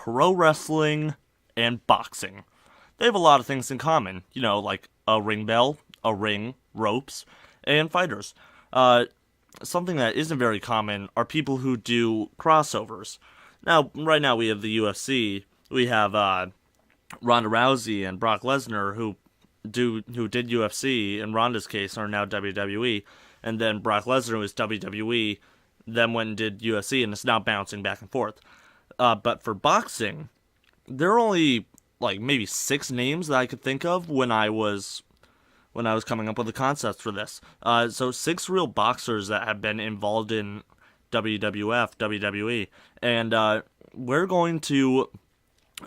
pro wrestling and boxing. They have a lot of things in common, like a ring bell, a ring, ropes, and fighters. Something that isn't very common are people who do crossovers. Now, right now we have the UFC. We have Ronda Rousey and Brock Lesnar who did UFC. In Ronda's case, are now WWE, and then Brock Lesnar was WWE, then went and did UFC, and is now bouncing back and forth. But for boxing, there are only like maybe 6 names that I could think of when I was coming up with the concepts for this. So 6 real boxers that have been involved in WWF, WWE, and we're going to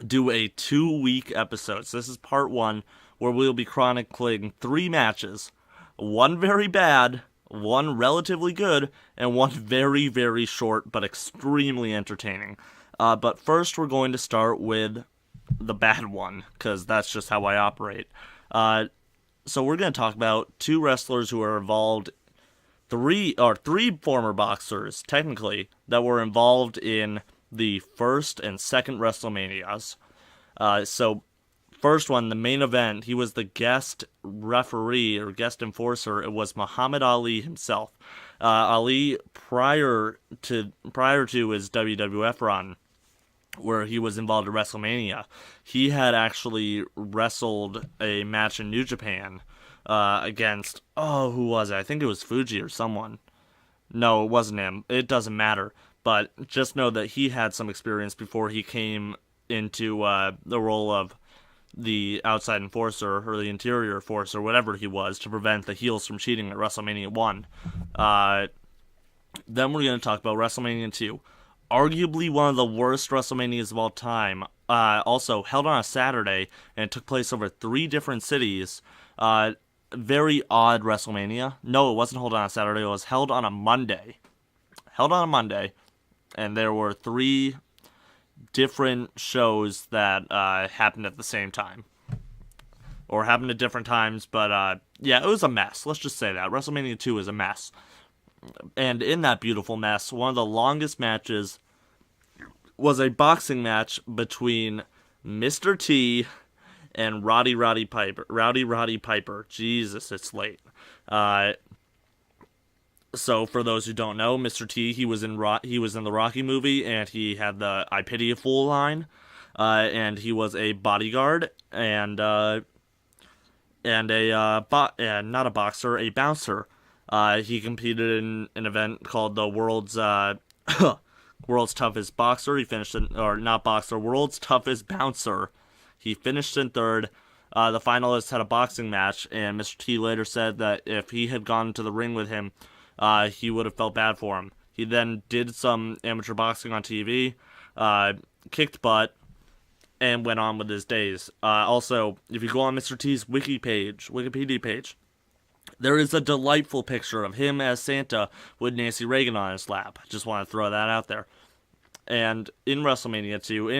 do a 2-week episode. So this is part 1, where we'll be chronicling 3 matches. 1 very bad, 1 relatively good, and 1 very, very short but extremely entertaining. But first we're going to start with the bad one, because that's just how I operate. So we're going to talk about 2 wrestlers who are involved, 3 former boxers, technically, that were involved in the first and second WrestleManias. So first one, the main event, he was the guest referee or guest enforcer. It was Muhammad Ali himself. Ali, prior to his WWF run, where he was involved in WrestleMania, he had actually wrestled a match in New Japan against, who was it? I think it was Fuji or someone. No, it wasn't him. It doesn't matter. But just know that he had some experience before he came into the role of the outside enforcer or the interior enforcer, whatever he was, to prevent the heels from cheating at WrestleMania 1. Then we're going to talk about WrestleMania 2. Arguably one of the worst WrestleManias of all time. Also held on a Saturday, and it took place over 3 different cities. Very odd WrestleMania. No, it wasn't held on a Saturday. It was held on a Monday. And there were 3 different shows that happened at the same time. Or happened at different times, but yeah, it was a mess. Let's just say that. WrestleMania 2 is a mess. And in that beautiful mess, one of the longest matches was a boxing match between Mr. T and Rowdy Roddy Piper. Jesus, it's late. So for those who don't know, Mr. T, he was in the Rocky movie, and he had the "I pity a fool" line, and he was a bodyguard and not a boxer, a bouncer. He competed in an event called the World's World's Toughest Boxer. He finished World's Toughest Bouncer. He finished in 3rd. The finalists had a boxing match, and Mr. T later said that if he had gone to the ring with him, he would have felt bad for him. He then did some amateur boxing on TV, kicked butt, and went on with his days. Also, if you go on Mr. T's Wikipedia page, there is a delightful picture of him as Santa with Nancy Reagan on his lap. Just want to throw that out there. And in WrestleMania 2,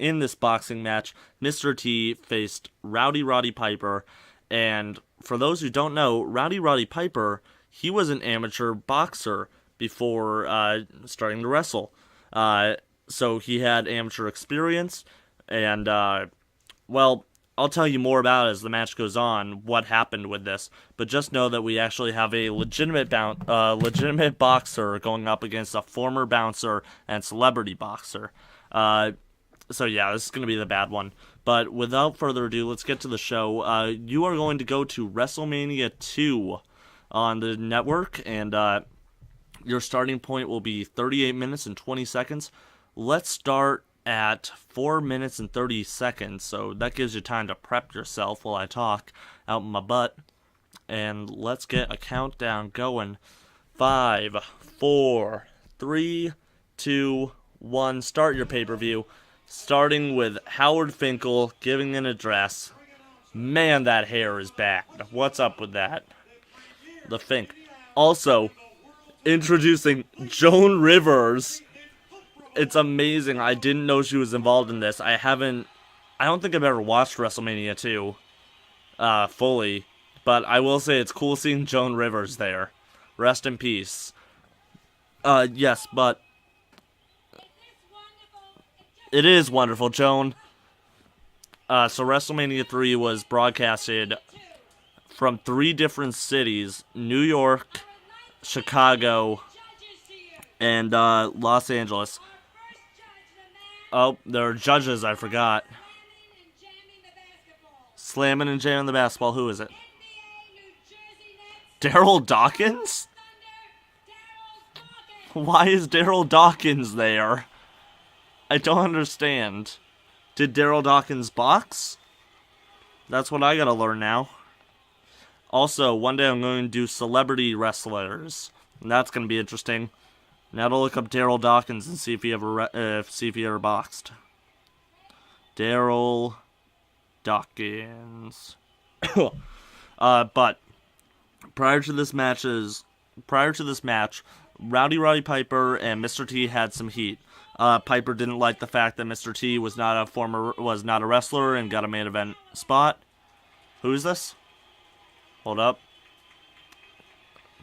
in this boxing match, Mr. T faced Rowdy Roddy Piper. And for those who don't know, Rowdy Roddy Piper, he was an amateur boxer before starting to wrestle. So he had amateur experience. And, I'll tell you more about it as the match goes on, what happened with this. But just know that we actually have a legitimate boxer going up against a former bouncer and celebrity boxer. So yeah, this is going to be the bad one. But without further ado, let's get to the show. You are going to go to WrestleMania 2 on the network, and your starting point will be 38 minutes and 20 seconds. Let's start at 4 minutes and 30 seconds, so that gives you time to prep yourself while I talk out my butt. And let's get a countdown going. 5, 4, 3, 2, 1. Start your pay-per-view. Starting with Howard Finkel giving an address. Man, that hair is bad. What's up with that? The Fink. Also, introducing Joan Rivers. It's amazing. I didn't know she was involved in this. I don't think I've ever watched WrestleMania 2 fully, but I will say it's cool seeing Joan Rivers there. Rest in peace. Yes, but It is wonderful, Joan. So WrestleMania 3 was broadcasted from 3 different cities: New York, Chicago, and Los Angeles. Oh, there are judges, I forgot. Slamming and jamming the basketball. Who is it? Daryl Dawkins? Why is Daryl Dawkins there? I don't understand. Did Daryl Dawkins box? That's what I gotta learn now. Also, one day I'm going to do celebrity wrestlers, and that's gonna be interesting. Now to look up Daryl Dawkins and see if he ever boxed. Daryl Dawkins. But prior to this match, Roddy Piper and Mr. T had some heat. Piper didn't like the fact that Mr. T was not a wrestler and got a main event spot. Who is this? Hold up.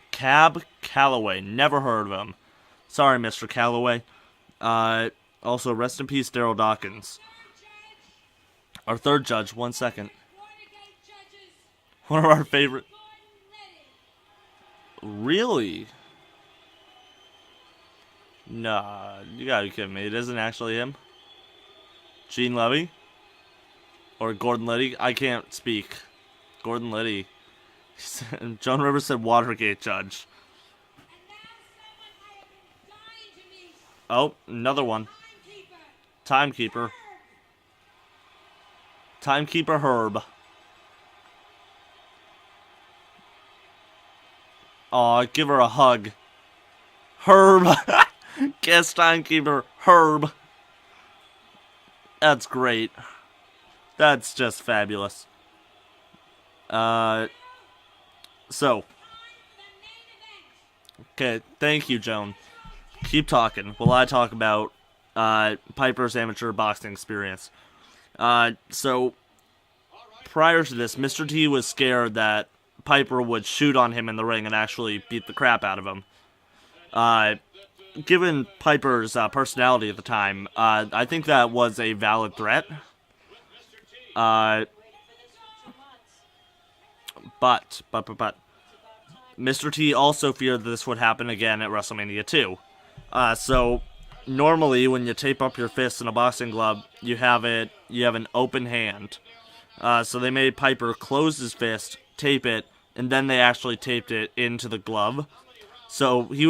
Cab Calloway. Never heard of him. Sorry, Mr. Calloway. Also, rest in peace, Daryl Dawkins. Our third judge. 1 second. One of our favorite. Really? Nah, you gotta be kidding me. It isn't actually him. Gene Levy? Or Gordon Liddy? I can't speak. Gordon Liddy. Joan Rivers said Watergate judge. Oh, another one. Timekeeper. Timekeeper Herb. Aw, give her a hug. Herb. Guest timekeeper Herb. That's great. That's just fabulous. So. Okay, thank you, Joan. Keep talking while I talk about Piper's amateur boxing experience. So, prior to this, Mr. T was scared that Piper would shoot on him in the ring and actually beat the crap out of him. Given Piper's personality at the time, I think that was a valid threat. But, Mr. T also feared that this would happen again at WrestleMania 2. So, normally when you tape up your fist in a boxing glove, you have an open hand. So they made Piper close his fist, tape it, and then they actually taped it into the glove. So he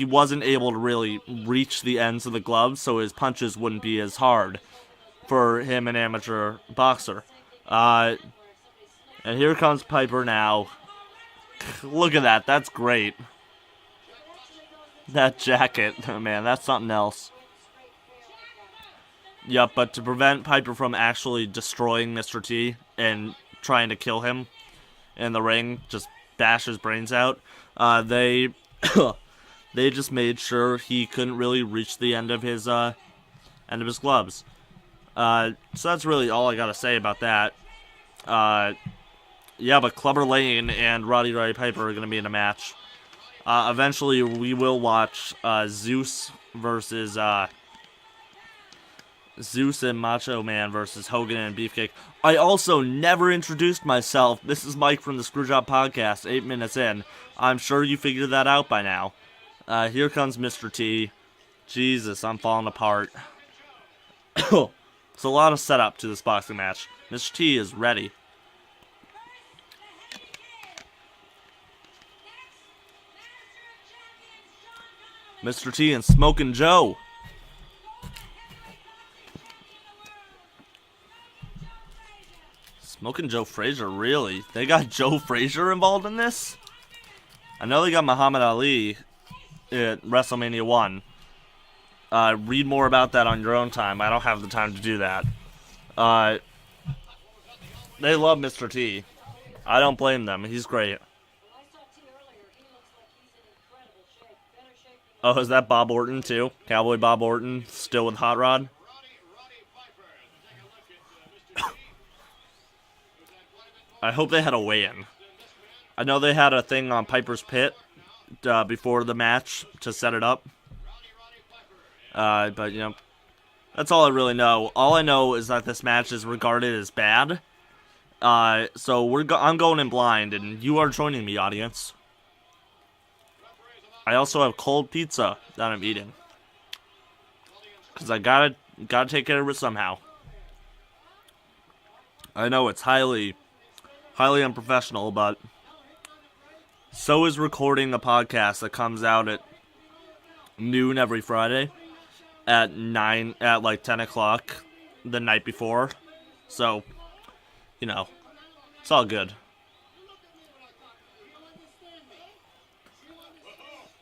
wasn't able to really reach the ends of the glove, so his punches wouldn't be as hard for him, an amateur boxer. And here comes Piper now. Look at that, that's great. That jacket, man, that's something else. Yep, but to prevent Piper from actually destroying Mr. T and trying to kill him in the ring, just bash his brains out, they just made sure he couldn't really reach the end of his gloves. So that's really all I gotta say about that. Yeah, but Clubber Lang and Roddy Piper are gonna be in a match. Eventually, we will watch Zeus and Macho Man versus Hogan and Beefcake. I also never introduced myself. This is Mike from the Screwjob Podcast, 8 minutes in. I'm sure you figured that out by now. Here comes Mr. T. Jesus, I'm falling apart. It's a lot of setup to this boxing match. Mr. T is ready. Mr. T and Smokin' Joe. Smokin' Joe Frazier, really? They got Joe Frazier involved in this? I know they got Muhammad Ali at WrestleMania 1. Read more about that on your own time. I don't have the time to do that. They love Mr. T. I don't blame them. He's great. Oh, is that Bob Orton, too? Cowboy Bob Orton, still with Hot Rod? I hope they had a weigh-in. I know they had a thing on Piper's Pit before the match to set it up. But, you know, That's all I really know. All I know is that this match is regarded as bad. So I'm going in blind, and you are joining me, audience. I also have cold pizza that I'm eating, cause I gotta take care of it somehow. I know it's highly unprofessional, but so is recording a podcast that comes out at noon every Friday, at like 10 o'clock the night before. So, you know, it's all good.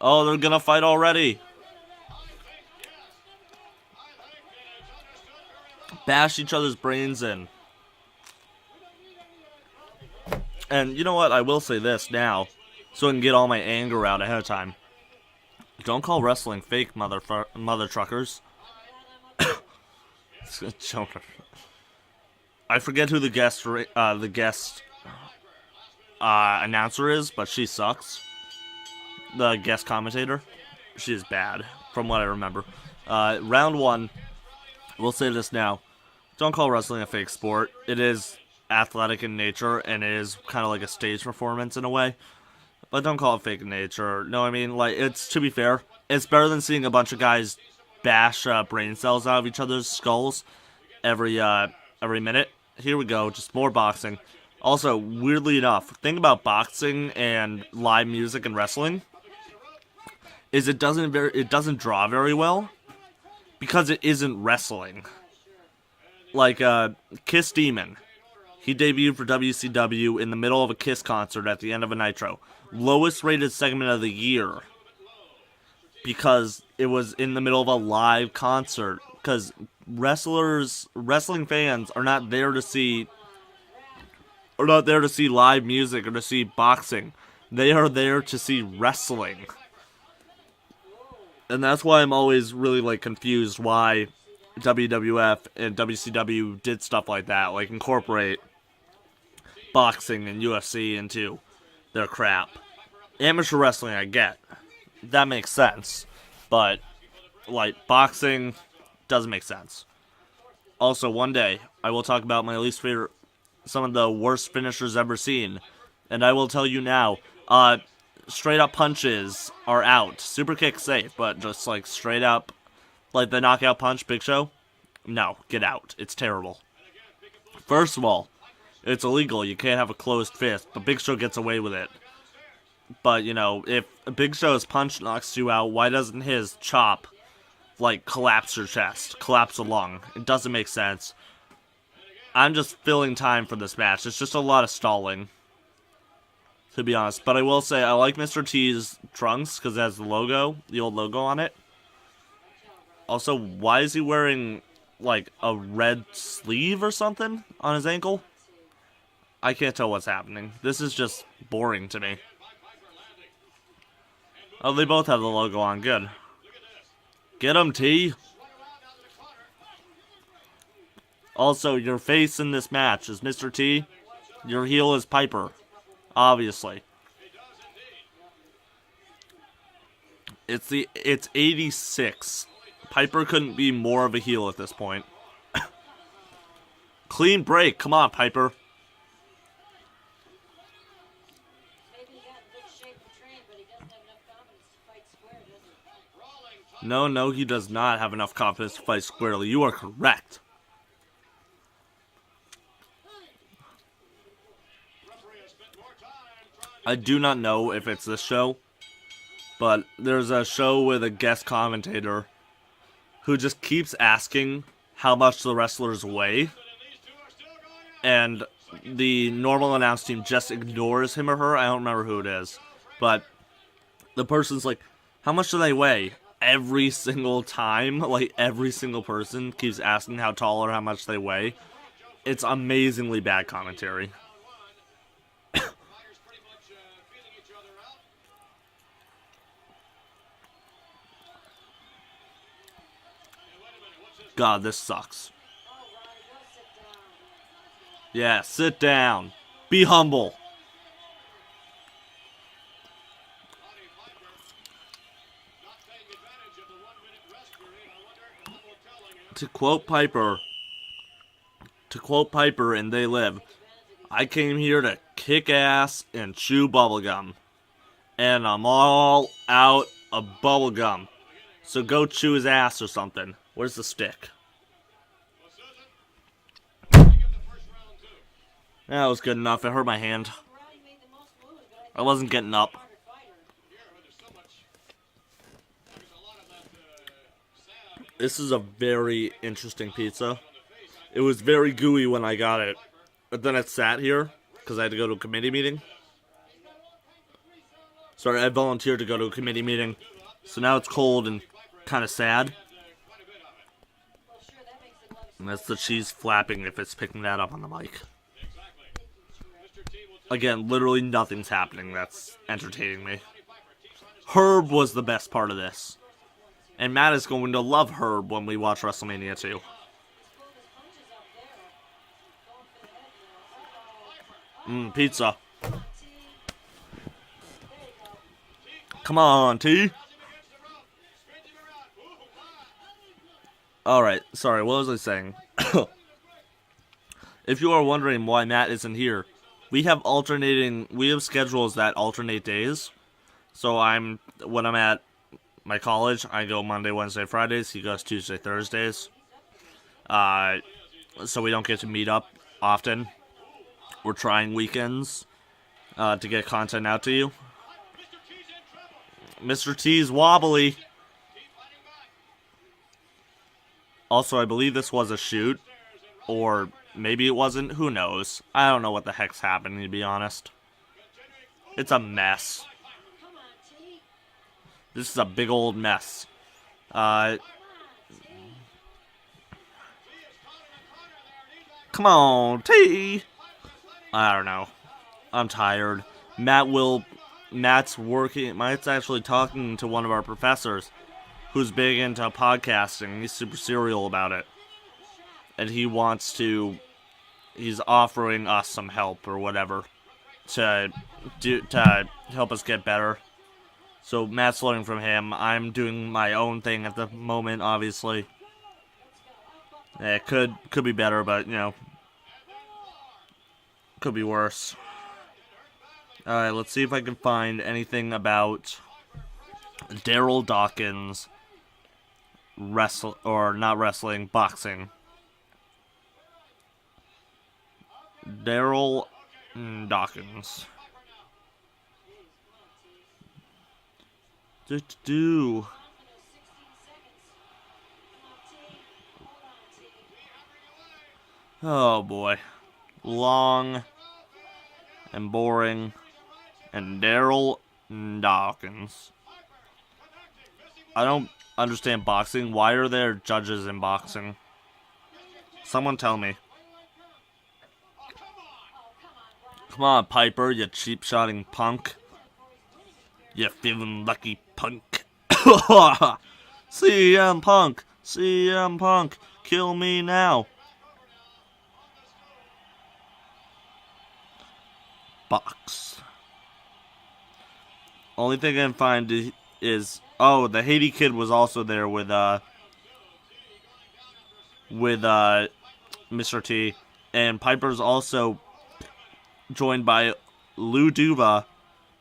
Oh, they're gonna fight already. Bash each other's brains in. And you know what? I will say this now, so I can get all my anger out ahead of time. Don't call wrestling fake, mother truckers. I forget who the guest announcer is, but she sucks. The guest commentator, she is bad, from what I remember. Round one. We'll say this now. Don't call wrestling a fake sport. It is athletic in nature, and it is kind of like a stage performance in a way. But don't call it fake in nature. No, I mean, like, it's, to be fair, it's better than seeing a bunch of guys bash brain cells out of each other's skulls every minute. Here we go, just more boxing. Also, weirdly enough, thing about boxing and live music and wrestling is it doesn't draw very well because it isn't wrestling. Like Kiss Demon, he debuted for WCW in the middle of a Kiss concert at the end of a Nitro. Lowest rated segment of the year because it was in the middle of a live concert. Because wrestling fans are not there to see live music or to see boxing. They are there to see wrestling. And that's why I'm always really like confused why WWF and WCW did stuff like that, like incorporate boxing and UFC into their crap. Amateur wrestling, I get. That makes sense. But, like, boxing doesn't make sense. Also, one day, I will talk about my least favorite, some of the worst finishers ever seen. And I will tell you now, straight up punches are out. Super kick safe, but just, like, straight up, like the knockout punch, Big Show, no, get out. It's terrible. First of all, it's illegal. You can't have a closed fist, but Big Show gets away with it. But, you know, if Big Show's punch knocks you out, why doesn't his chop, like, collapse your chest, collapse a lung? It doesn't make sense. I'm just filling time for this match. It's just a lot of stalling, to be honest. But I will say, I like Mr. T's trunks, because it has the logo, the old logo on it. Also, why is he wearing, like, a red sleeve or something on his ankle? I can't tell what's happening. This is just boring to me. Oh, they both have the logo on. Good. Get him, T. Also, your face in this match is Mr. T. Your heel is Piper. Obviously. It's 86. Piper couldn't be more of a heel at this point. Clean break. Come on, Piper. No, he does not have enough confidence to fight squarely. You are correct. I do not know if it's this show, but there's a show with a guest commentator who just keeps asking how much the wrestlers weigh, and the normal announce team just ignores him or her. I don't remember who it is, but the person's like, how much do they weigh? Every single time, like every single person keeps asking how tall or how much they weigh. It's amazingly bad commentary. God, this sucks. Yeah, sit down. Be humble. To quote Piper, in They Live, I came here to kick ass and chew bubblegum. And I'm all out of bubblegum. So go chew his ass or something. Where's the stick? That was good enough. It hurt my hand. I wasn't getting up. This is a very interesting pizza. It was very gooey when I got it. But then it sat here because I had to go to a committee meeting. Sorry, I volunteered to go to a committee meeting. So now it's cold and kind of sad. And that's the cheese flapping if it's picking that up on the mic. Again, literally nothing's happening that's entertaining me. Herb was the best part of this. And Matt is going to love Herb when we watch WrestleMania 2. Pizza. Come on, T. Alright, sorry, what was I saying? If you are wondering why Matt isn't here, we have schedules that alternate days. So when I'm at my college, I go Monday, Wednesday, Fridays. He goes Tuesday, Thursdays. So we don't get to meet up often. We're trying weekends to get content out to you. Mr. T's wobbly. Also, I believe this was a shoot. Or maybe it wasn't. Who knows? I don't know what the heck's happening, to be honest. It's a mess. This is a big old mess. Come on, T. I don't know. I'm tired. Matt's actually talking to one of our professors who's big into podcasting. He's super serial about it. And he's offering us some help or whatever to help us get better. So Matt's learning from him. I'm doing my own thing at the moment, obviously. It could be better, but, could be worse. Alright, let's see if I can find anything about Daryl Dawkins boxing. Daryl Dawkins. Oh boy. Long and boring. And Daryl Dawkins. I don't understand boxing. Why are there judges in boxing? Someone tell me. Come on, Piper, you cheap-shotting punk. You feeling lucky, punk. CM Punk. CM Punk. Kill me now. Box. Only thing I can find is... Oh, the Haiti Kid was also there with Mr. T. And Piper's also joined by Lou Duva.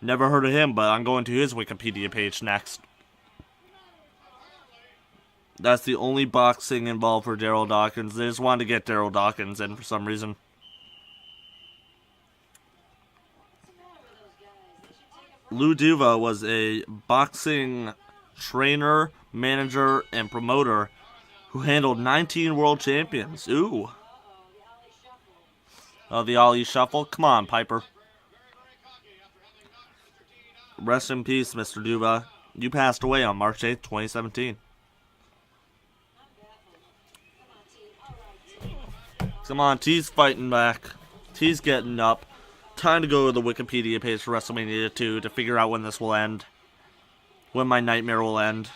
Never heard of him, but I'm going to his Wikipedia page next. That's the only boxing involved for Daryl Dawkins. They just wanted to get Daryl Dawkins in for some reason. Lou Duva was a boxing trainer, manager, and promoter who handled 19 world champions. Ooh. Oh, the Ali Shuffle? Come on, Piper. Rest in peace, Mr. Duva. You passed away on March 8th, 2017. Come on, T's fighting back. T's getting up. Time to go to the Wikipedia page for WrestleMania 2 to figure out when this will end. When my nightmare will end.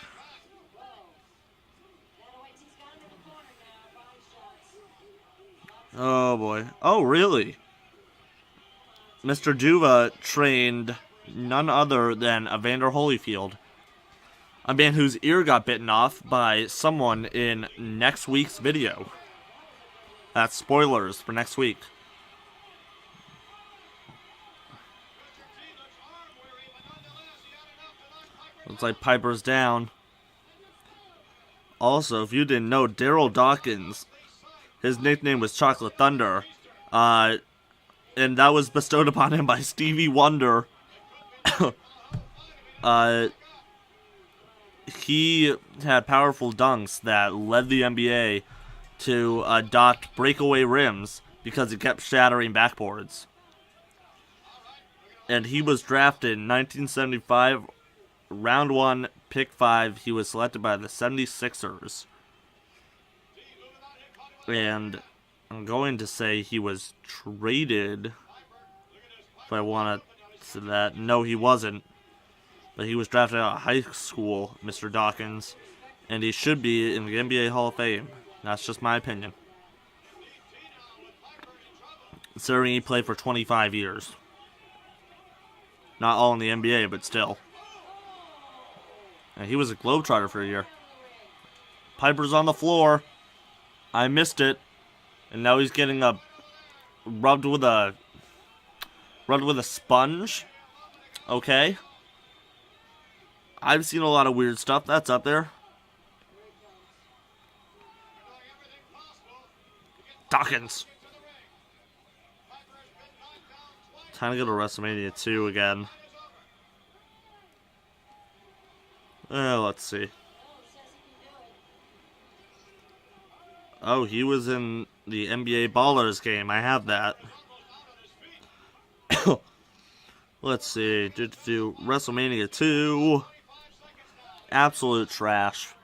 Oh boy. Oh, really? Mr. Duva trained none other than Evander Holyfield. A man whose ear got bitten off by someone in next week's video. That's spoilers for next week. Looks like Piper's down. Also, if you didn't know, Daryl Dawkins, his nickname was Chocolate Thunder. And that was bestowed upon him by Stevie Wonder. He had powerful dunks that led the NBA to adopt breakaway rims because he kept shattering backboards. And he was drafted in 1975, round 1, pick 5. He was selected by the 76ers. And I'm going to say he was traded, if I want to say that. No, he wasn't. But he was drafted out of high school, Mr. Dawkins. And he should be in the NBA Hall of Fame. That's just my opinion. Considering he played for 25 years. Not all in the NBA, but still. And he was a Globetrotter for a year. Piper's on the floor. I missed it. And now he's getting rubbed with a sponge. Okay. I've seen a lot of weird stuff. That's up there. Dawkins. Time to go to WrestleMania 2 again. Let's see. Oh, he was in the NBA Ballers game. I have that. Let's see. Do WrestleMania 2. Absolute trash.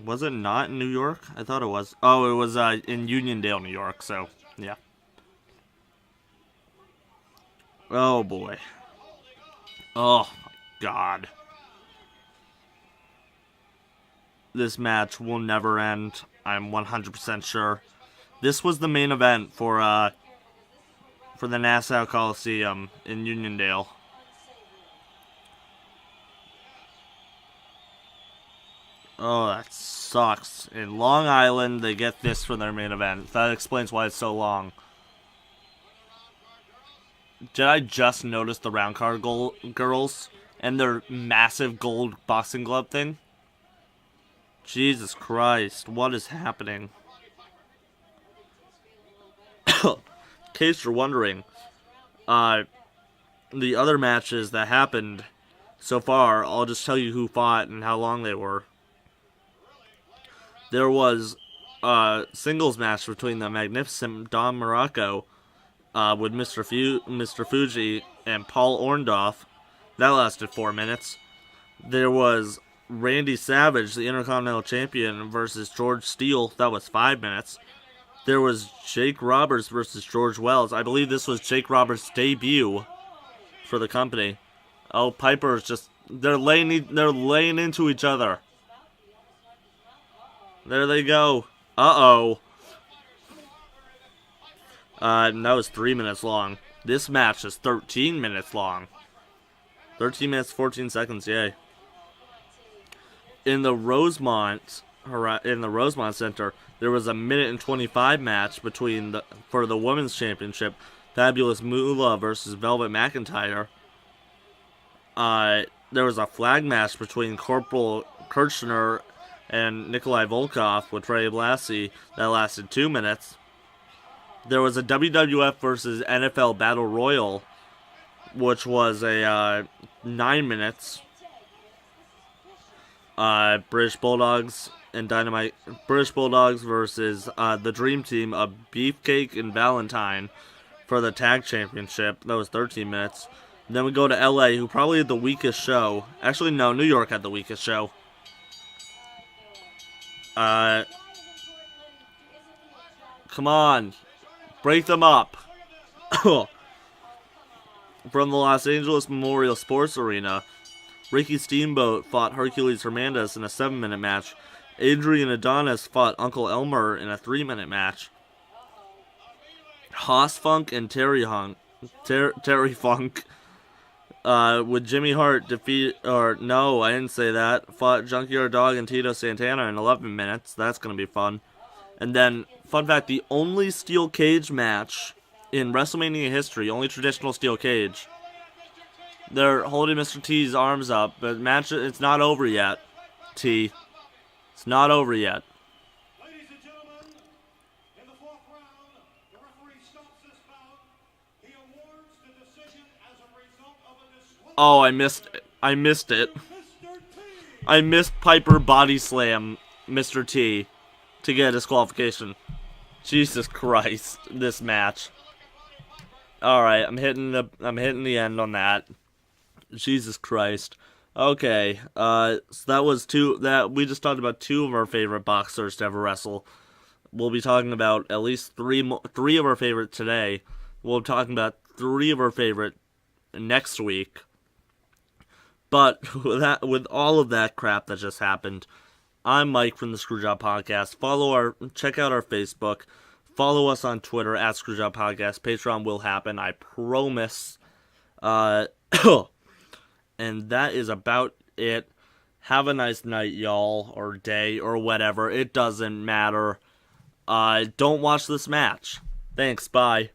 Was it not in New York? I thought it was. Oh, it was in Uniondale, New York, so, yeah. Oh, boy. Oh, my God. This match will never end. I'm 100% sure. This was the main event for the Nassau Coliseum in Uniondale. Oh, that sucks. In Long Island, they get this for their main event. That explains why it's so long. Did I just notice the round card girls and their massive gold boxing glove thing? Jesus Christ, what is happening? In case you're wondering, the other matches that happened so far, I'll just tell you who fought and how long they were. There was a singles match between the magnificent Don Morocco with Mr. Fuji and Paul Orndorff. That lasted 4 minutes. There was Randy Savage, the Intercontinental Champion, versus George Steele. That was 5 minutes. There was Jake Roberts versus George Wells. I believe this was Jake Roberts' debut for the company. Oh, Piper's just... They're laying into each other. There they go. Uh-oh. And that was 3 minutes long. This match is 13 minutes long. 13 minutes, 14 seconds, yay. In the Rosemont Center, there was a 1:25 match for the Women's Championship. Fabulous Moolah versus Velvet McIntyre. There was a flag match between Corporal Kirchner and Nikolai Volkov with Trey Blassie that lasted 2 minutes. There was a WWF versus NFL Battle Royal, which was a 9 minutes. British Bulldogs and Dynamite. British Bulldogs versus the Dream Team of Beefcake and Valentine for the Tag Championship. That was 13 minutes. And then we go to LA, who probably had the weakest show. Actually, no, New York had the weakest show. Come on. Break them up. From the Los Angeles Memorial Sports Arena, Ricky Steamboat fought Hercules Hernandez in a 7-minute match. Adrian Adonis fought Uncle Elmer in a 3-minute match. Hoss Funk and Terry Funk Would Jimmy Hart defeat, or no, I didn't say that. Fought Junkyard Dog and Tito Santana in 11 minutes. That's gonna be fun. And then, fun fact, the only steel cage match in WrestleMania history, only traditional steel cage. They're holding Mr. T's arms up, but match, it's not over yet. T. It's not over yet. Ladies and gentlemen, in the fourth round, the referee stops this bout. He awards the decision as a result of a disqualification. Oh, I missed it. I missed it. Mr. T. I missed Piper body slam Mr. T to get a disqualification. Jesus Christ, this match. All right, I'm hitting the end on that. Jesus Christ. Okay, so that was we just talked about two of our favorite boxers to ever wrestle. We'll be talking about at least three of our favorite today. We'll be talking about three of our favorite next week. But with all of that crap that just happened, I'm Mike from the Screwjob Podcast. Check out our Facebook. Follow us on Twitter at Screwjob Podcast. Patreon will happen, I promise. And that is about it. Have a nice night, y'all, or day, or whatever. It doesn't matter. Don't watch this match. Thanks, bye.